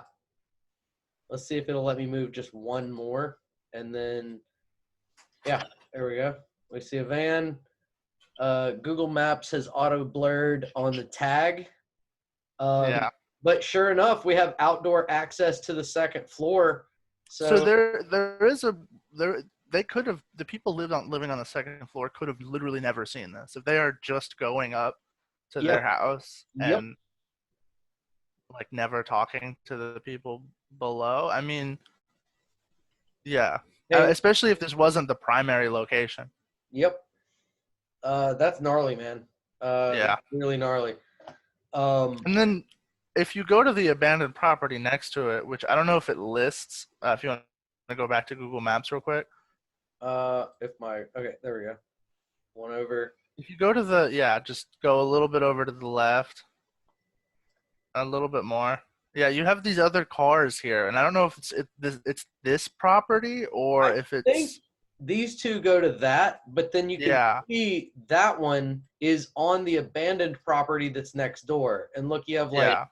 Let's see if it'll let me move just one more. And then, yeah, there we go. We see a van. Google Maps has auto blurred on the tag. yeah. But sure enough, we have outdoor access to the second floor. So So, there is a there they could have the people living on the second floor could have literally never seen this if they are just going up to their yep, house yep. and like never talking to the people below. I mean, yeah, Hey, especially if this wasn't the primary location. yep. That's gnarly, man. That's Yeah, really gnarly. Um, and then if you go to the abandoned property next to it, which I don't know if it lists, if you want to go back to Google Maps real quick. okay, there we go. One over. If you go to the, yeah, just go a little bit over to the left, a little bit more. Yeah, you have these other cars here, and I don't know if it's this property or I if think it's these two go to that, but then you can yeah, see that one is on the abandoned property that's next door. And look, you have like yeah,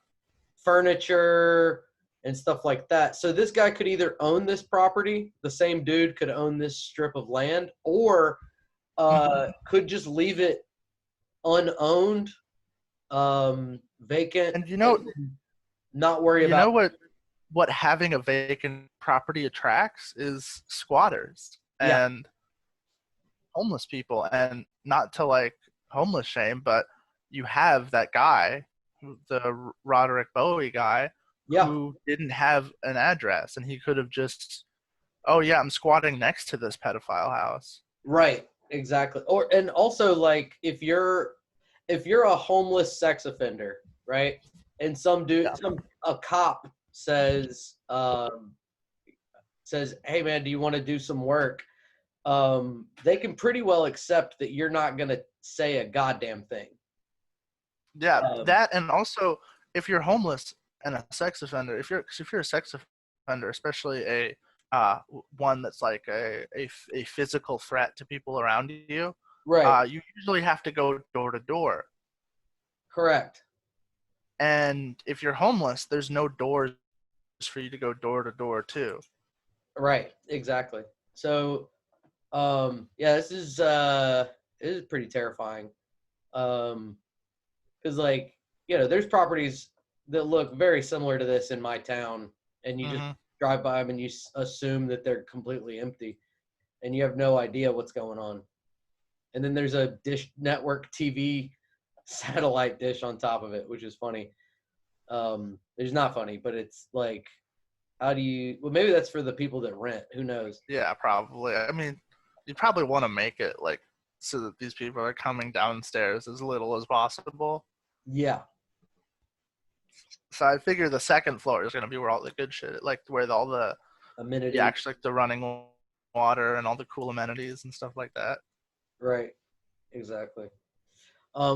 furniture and stuff like that. So this guy could either own this property, the same dude could own this strip of land, or could just leave it unowned, vacant, and and not worry you about. know what having a vacant property attracts is squatters Yeah, and homeless people, and not to like homeless shame, but you have that guy, the Roderick Bowie guy, yeah, who didn't have an address, and he could have just, oh yeah, I'm squatting next to this pedophile house. right, exactly. Or and also like if you're a homeless sex offender, right? And some dude, Yeah, some a cop says, "Hey man, do you want to do some work?" They can pretty well accept that you're not gonna say a goddamn thing. yeah, Um, that, and also if you're homeless and a sex offender, if you're a sex offender, especially a one that's like a physical threat to people around you, Right. You usually have to go door to door. Correct. And if you're homeless, there's no doors for you to go door to door to. Right. Exactly. So, yeah, this is pretty terrifying. Because like, there's properties that look very similar to this in my town, and you just Mm-hmm. drive by them and you assume that they're completely empty, and you have no idea what's going on. And then there's a Dish Network TV satellite dish on top of it, which is funny. It's not funny, but it's like, how do you? Well, maybe that's for the people that rent. Who knows? Yeah, probably. I mean, you probably want to make it like so that these people are coming downstairs as little as possible. Yeah, So I figure the second floor is going to be where all the good shit, like where all the yeah, amenity. actually like the running water and all the cool amenities and stuff like that. Right. Exactly.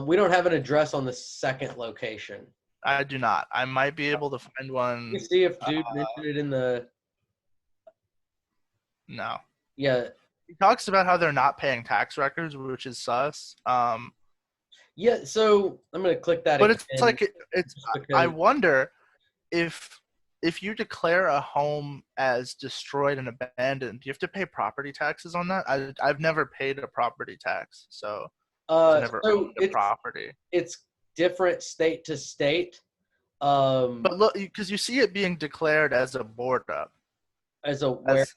We don't have an address on the second location. I do not. I might be able to find You one. see if dude mentioned it in the No. yeah. He talks about how they're not paying tax records, which is sus. Yeah, so I'm gonna click that But it's again like it's. just I because. wonder if you declare a home as destroyed and abandoned, do you have to pay property taxes on that? I've never paid a property tax, so I never So owned a property. it's different state to state. But look, because you see it being declared as a board up, As a where as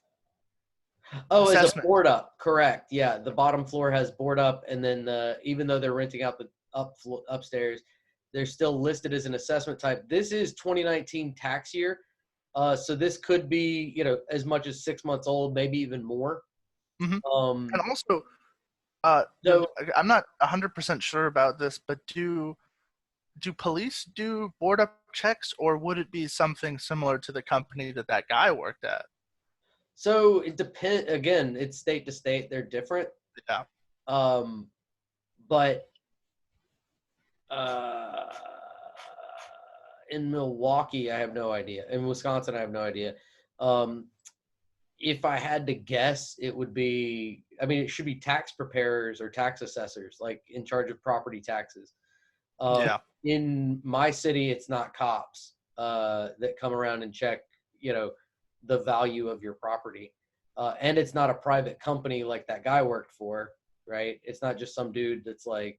as a assessment. board up, correct? Yeah, the bottom floor has board up, and then even though they're renting out the upstairs, they're still listed as an assessment type. This is 2019 tax year, so this could be as much as 6 months old, maybe even more. Hmm. Um, And also, so I'm not 100% sure about this, but do police do board up checks, or would it be something similar to the company that guy worked at? So it depends. Again, it's state to state. They're different. Yeah. Um, but uh, in Milwaukee, I have no idea. In Wisconsin, I have no idea. Um, if I had to guess, it would be. I mean, it should be tax preparers or tax assessors, like in charge of property taxes. Um, Yeah. in my city, it's not cops that come around and check, the value of your property. And it's not a private company like that guy worked for, right? It's not just some dude that's like,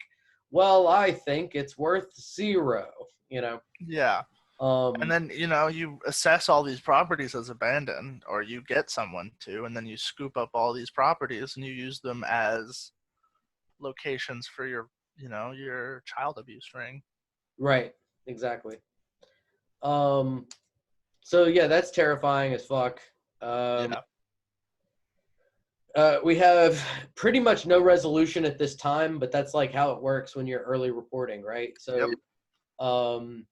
well, I think it's worth zero. Yeah. And Um, then, you assess all these properties as abandoned, or you get someone to, and then you scoop up all these properties and you use them as locations for your child abuse ring. right, exactly. Um, so yeah, that's terrifying as fuck. Um, Yeah. we have pretty much no resolution at this time, but that's like how it works when you're early reporting, right? Yep. So, um,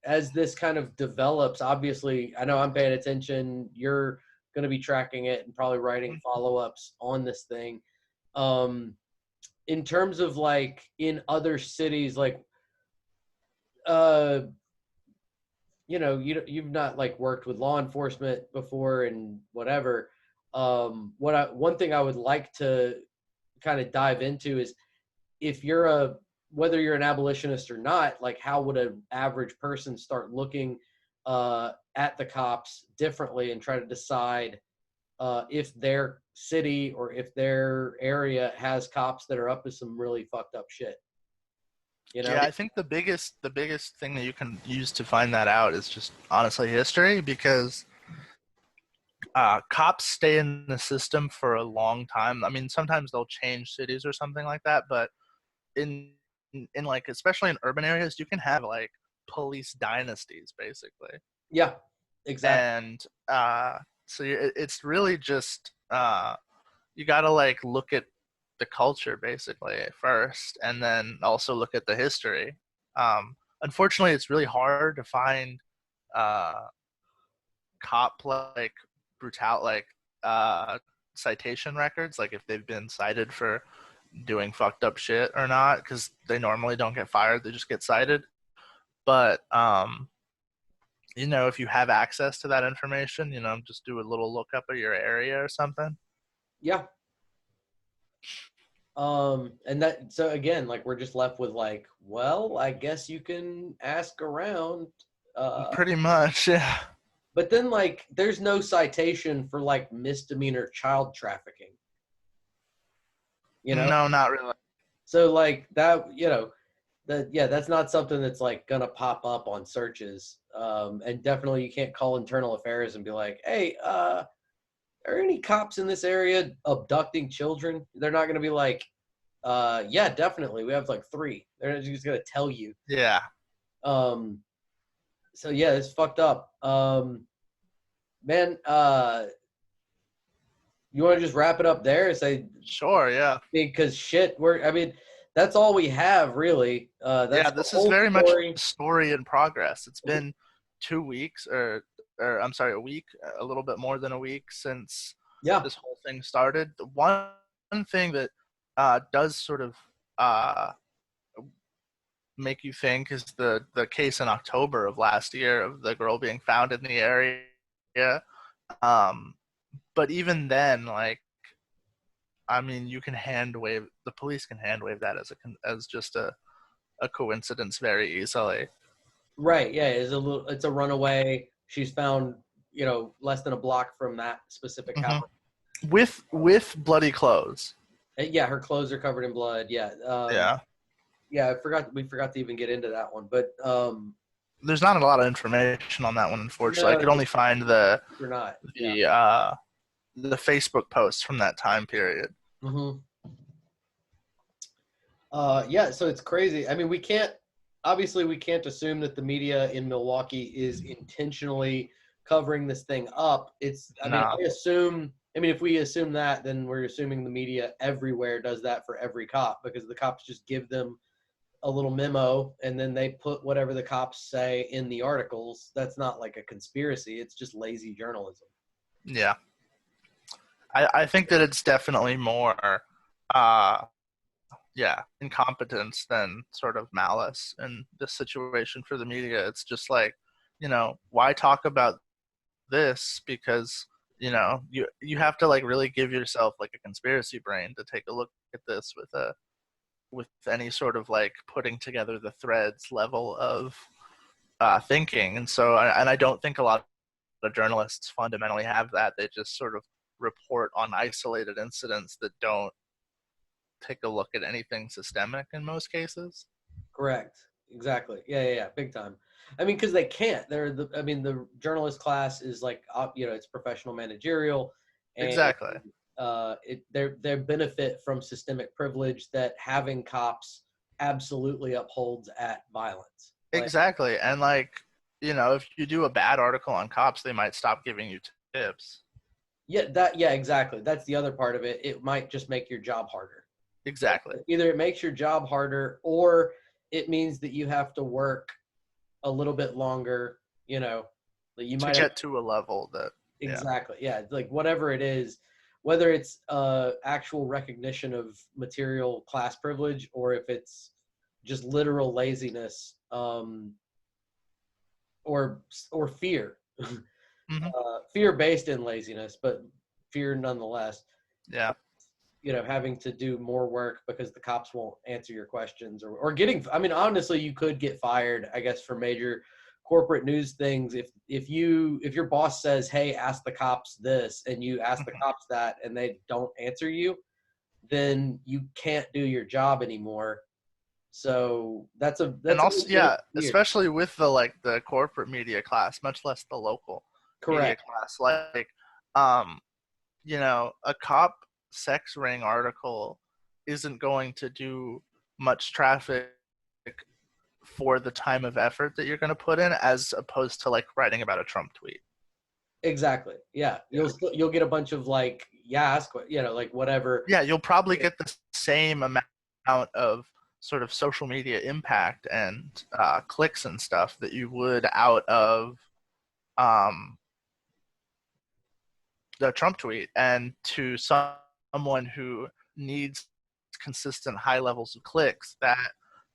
as this kind of develops, obviously, I know I'm paying attention. You're going to be tracking it and probably writing follow-ups on this thing. Um, in terms of like in other cities, like, uh, you've not like worked with law enforcement before and whatever. One thing I would like to kind of dive into is if whether you're an abolitionist or not, like how would an average person start looking at the cops differently and try to decide if their city or if their area has cops that are up to some really fucked up shit, you know? Yeah, I think the biggest thing that you can use to find that out is just honestly history, because cops stay in the system for a long time. I mean, sometimes they'll change cities or something like that, but in in like especially in urban areas, you can have like police dynasties basically. Yeah, exactly. And so it's really just you got to like look at the culture basically first, and then also look at the history. Unfortunately, it's really hard to find uh, cop like brutal like citation records, like if they've been cited for doing fucked up shit or not, because they normally don't get fired; they just get cited. But if you have access to that information, just do a little lookup of your area or something. Yeah. And that, so again, like we're just left with like, well, I guess you can ask around. Pretty much, yeah. But then like there's no citation for like misdemeanor child trafficking, you know? No, not really. So like that, that, yeah, that's not something that's like gonna pop up on searches. And definitely you can't call internal affairs and be like, hey, are any cops in this area abducting children? They're not gonna be like, yeah, definitely. We have like 3. They're just gonna tell you. Yeah. Um, so yeah, it's fucked up. Man, you want to just wrap it up there and say, Sure, yeah. because shit, I mean, that's all we have really. That's Yeah, the this is whole very much story. a story in progress. It's been 2 weeks, or I'm sorry, a week, a little bit more than a week since Yeah, this whole thing started. The one thing that does sort of uh, make you think is the case in October of last year of the girl being found in the area. Um, but even then, like, I mean, you can hand wave the police can hand wave that as just a coincidence very easily. right. Yeah, it's a runaway. She's found, less than a block from that specific house. Mm-hmm. With bloody clothes. Yeah, her clothes are covered in blood. Yeah. Yeah. Yeah, we forgot to even get into that one, but There's not a lot of information on that one, unfortunately. I no, could only find the you're not. Yeah. the uh, the Facebook posts from that time period. Mm-hmm. Yeah, so it's crazy. I mean, we can't assume that the media in Milwaukee is intentionally covering this thing up. No. If we assume that, then we're assuming the media everywhere does that for every cop, because the cops just give them a little memo and then they put whatever the cops say in the articles. That's not like a conspiracy. It's just lazy journalism. Yeah. I think that it's definitely more uh, incompetence than sort of malice in this situation for the media. It's just like, why talk about this? Because, you have to like really give yourself like a conspiracy brain to take a look at this with any sort of like putting together the threads level of thinking. And so, and I don't think a lot of journalists fundamentally have that. They just sort of report on isolated incidents that don't take a look at anything systemic in most cases. Correct. Exactly. Yeah. Big time. I mean, because they can't. The journalist class is like, it's professional managerial, and Exactly. their benefit from systemic privilege that having cops absolutely upholds at violence. Exactly. And like, if you do a bad article on cops, they might stop giving you tips. Yeah, exactly. That's the other part of it. It might just make your job harder. Exactly. Either it makes your job harder, or it means that you have to work a little bit longer, that you To might have. get to a level that, Exactly. Yeah. Like whatever it is, whether it's actual recognition of material class privilege, or if it's just literal laziness, or fear, mm-hmm. fear based in laziness, but fear nonetheless. Yeah. Having to do more work because the cops won't answer your questions, or getting. I mean, honestly, you could get fired, I guess, for major corporate news things if your boss says, hey, ask the cops this, and you ask the cops that and they don't answer you, then you can't do your job anymore. So that's And also, yeah, weird. especially with the corporate media class, much less the local media Correct. class. Like, um, a cop sex ring article isn't going to do much traffic for the time of effort that you're going to put in, as opposed to like writing about a Trump tweet. Exactly. Yeah. You'll get a bunch of like, ask, like whatever. Yeah, you'll probably get the same amount of sort of social media impact and clicks and stuff that you would out of um, the Trump tweet. And to someone who needs consistent high levels of clicks, that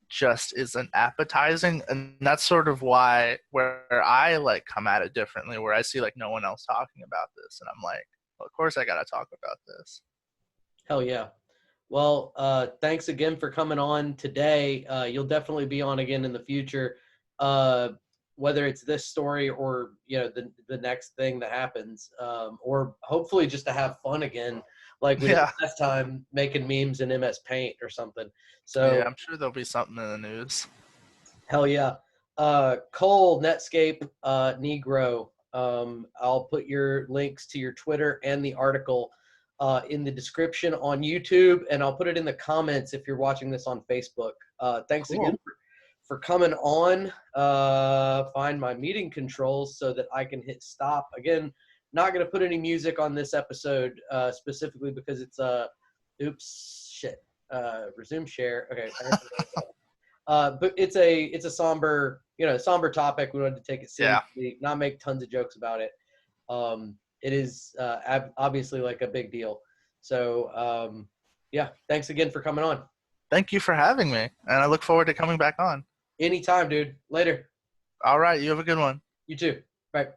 just isn't appetizing. And that's sort of where I like come at it differently, where I see like no one else talking about this, and I'm like, well, of course I gotta talk about this. Hell yeah. Well, thanks again for coming on today. You'll definitely be on again in the future, whether it's this story or the next thing that happens, or hopefully just to have fun again, like we did Yeah. last time, making memes in MS Paint or something. Yeah, So I'm sure there'll be something in the news. hell yeah. Cole, Netscape, Negro. I'll put your links to your Twitter and the article in the description on YouTube, and I'll put it in the comments if you're watching this on Facebook. Thanks Cool. again for coming on. Find my meeting controls so that I can hit stop. Again, not going to put any music on this episode specifically because it's oops, shit. Resume share. Okay. But it's a somber topic. We wanted to take it Yeah. seriously, not make tons of jokes about it. It is obviously like a big deal. So yeah, thanks again for coming on. Thank you for having me, and I look forward to coming back on. Anytime, dude. Later. All right, you have a good one. You too. Bye.